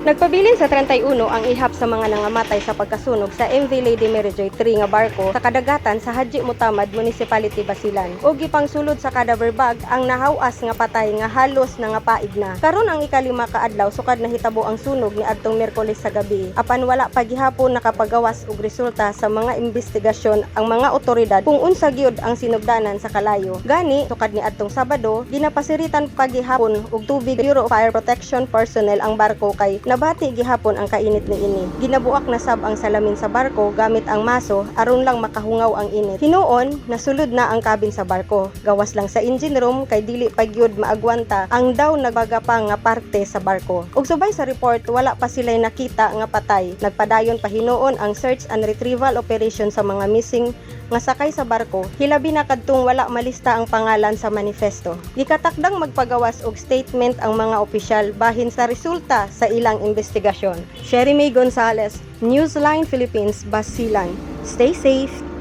Nagpabilin sa 31 ang ihap sa mga nangamatay sa pagkasunog sa MV Lady Mary Joy 3 nga barko sa kadagatan sa Haji Mutamad Municipality, Basilan. Ug gipang sulod sa cadaver bag ang nahawas nga patay nga halos nangapaig na. Karon ang ikalima ka adlaw sukad na hitabo ang sunog ni adtong Miyerkules sa gabi. Apan wala pa gihapon nakapagawas og resulta sa mga investigasyon ang mga otoridad kung unsa gyud ang sinugdanan sa kalayo. Gani sukad ni adtong Sabado ginapasiritan pa gihapon og tubig Bureau of Fire Protection personnel ang barko kay nabati gihapon ang kainit ni ini. Ginabuak na sab ang salamin sa barko gamit ang maso aron lang makahungaw ang init. Hinuon nasulod na ang kabin sa barko. Gawas lang sa engine room kay dili pa gyud maagwanta ang daw nagbaga pa nga parte sa barko. Ug subay sa report wala pa sila'y nakita nga patay. Nagpadayon pa hinuon ang search and retrieval operation sa mga missing nga sakay sa barko, hilabi na kadtong wala malista ang pangalan sa manifesto. Gikatakdang magpagawas og statement ang mga opisyal bahin sa resulta sa ilang investigasyon. Sherry May Gonzalez, Newsline Philippines, Basilan. Stay safe!